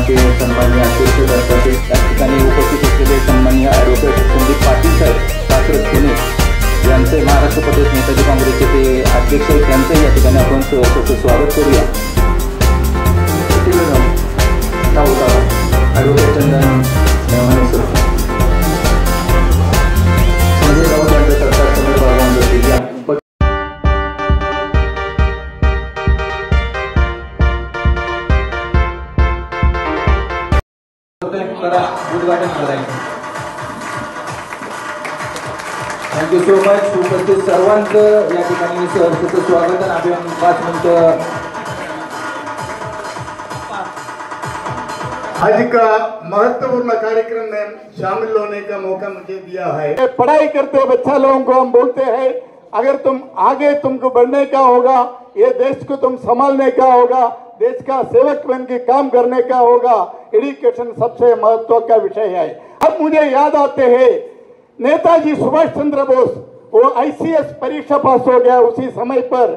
कार्यक्रमाचे सन्माननीय अध्यक्ष असतात त्या ठिकाणी उपस्थित असलेले सन्माननीय ॲडव्होकेट संदीप पाटील साहेब कात्रज पुणे यांचे महाराष्ट्र प्रदेश नेताजी काँग्रेसचे ते अध्यक्ष आहेत त्यांचंही या ठिकाणी आपण स्वागत करूया. ॲडव्होकेट चंदन नेमाने सर संजय राऊत यांचं सरकार समोर परवानगी दिली. उद्घाटन करायचं. Thank you so much. उपस्थित सर्वांचं या ठिकाणी सहर्षित स्वागत आणि अभिवादन 5 मिनिटं. आज का महत्वपूर्ण कार्यक्रम में शामिल होने का मौका मुझे दिया है. पढ़ाई करते बच्चा लोगों को हम बोलते हैं अगर तुम आगे तुमको बढ़ने का होगा, ये देश को तुम संभालने का होगा, देश का सेवक बन के काम करने का होगा. एजुकेशन सबसे महत्व का विषय है. अब मुझे याद आते हैं नेताजी सुभाष चंद्र बोस, वो ICS परीक्षा पास हो गया. उसी समय पर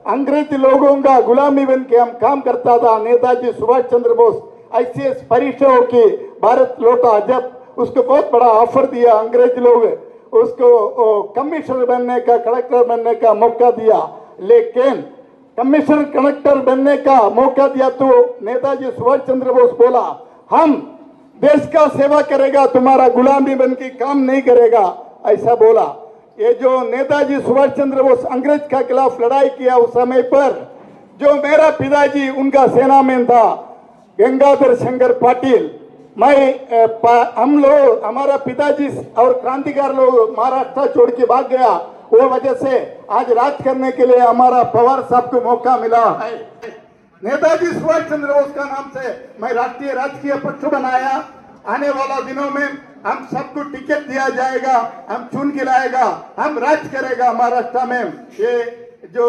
अंग्रेज लोगों का गुलामी बन के हम काम करता था. नेताजी सुभाष चंद्र बोस ICS परीक्षा होके भारत लौटा. जब उसको बहुत बड़ा ऑफर दिया अंग्रेज लोग, उसको कमिश्नर बनने का, कलेक्टर बनने का मौका दिया. लेकिन कमिश्नर कलेक्टर बनने का मौका दिया तो नेताजी सुभाष चंद्र बोस बोला हम देश का सेवा करेगा, तुम्हारा गुलामी बन के काम नहीं करेगा, ऐसा बोला. ये जो नेताजी सुभाष चंद्र बोस अंग्रेज के खिलाफ लड़ाई किया उस समय पर जो मेरा पिताजी उनका सेना में था गंगाधर शंकर पाटिल, हम लोग हमारा पिताजी और क्रांतिकार लोग महाराष्ट्र छोड़ के भाग गया. वो वजह से आज राज करने के लिए हमारा पवार साहब को मौका मिला है. नेताजी सुभाष चंद्र बोस का नाम से मैं राष्ट्रीय राजकीय पक्ष बनाया. आने वाला दिनों में हम सबको टिकट दिया जाएगा, हम चुन के लाएगा, हम राज करेगा महाराष्ट्र में. ये जो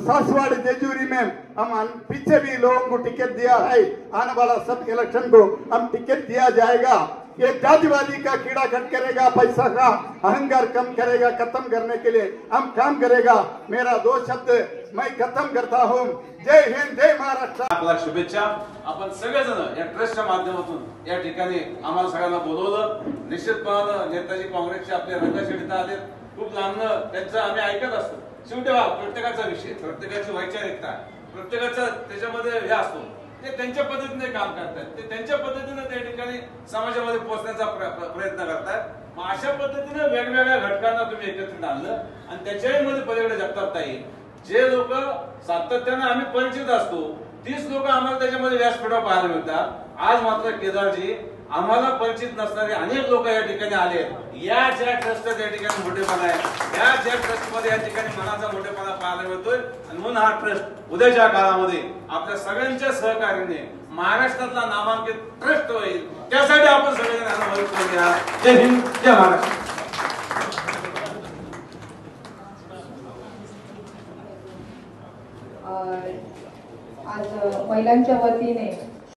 सासवाड़ जेजूरी में हम पीछे भी लोगों को टिकट दिया है. आने वाला सब इलेक्शन को हम टिकट दिया जाएगा. ये जातिवादी का कीड़ा कट करेगा, पैसा का अहंकार कम करेगा, खत्म करने के लिए हम काम करेगा. मेरा 2 शब्द मैं खत्म करता हूँ. जय हिंद, जय महाराष्ट्र. आपला शुभेच्छा. आपण सगळेजण या ट्रस्टच्या माध्यमातून या ठिकाणी आम्हाला सगळ्यांना बोलवलं. निश्चितपणे नेताजी काँग्रेसचे आपले रंगशेठ आले, खूप लांबनं त्यांचं आम्ही ऐकत असतो. शेवटी प्रत्येकाचा विषय, प्रत्येकाची वैचारिकता, प्रत्येकाचा त्याच्यामध्ये हे असतो. ते त्यांच्या पद्धतीने काम करतात, ते त्यांच्या पद्धतीने त्या ठिकाणी समाजामध्ये पोहोचण्याचा प्रयत्न करतात. मग अशा पद्धतीने वेगवेगळ्या घटकांना तुम्ही एकत्रित आणलं आणि त्याच्याही मध्ये पलीकडे जगतापताई जे लोक सातत्याने आम्ही परिचित असतो तीच लोक आम्हाला त्याच्यामध्ये व्यासपीठावर पाहायला मिळतात. आज मात्र केदारजी आम्हाला परिचित नसणारे अनेक लोक या ठिकाणी आले. या ज्या ट्रस्ट त्या ठिकाणी मोठेपणा आहे, या ज्या ट्रस्ट मध्ये या ठिकाणी मनाचा मोठेपणा पाहायला मिळतोय. आणि म्हणून हा ट्रस्ट उद्याच्या काळामध्ये आपल्या सगळ्यांच्या सहकार्याने महाराष्ट्रातला नामांकित ट्रस्ट होईल. त्यासाठी आपण सगळेजण अनुभव करूया. जय हिंद, जय महाराष्ट्र. आज महिलांच्या वतीने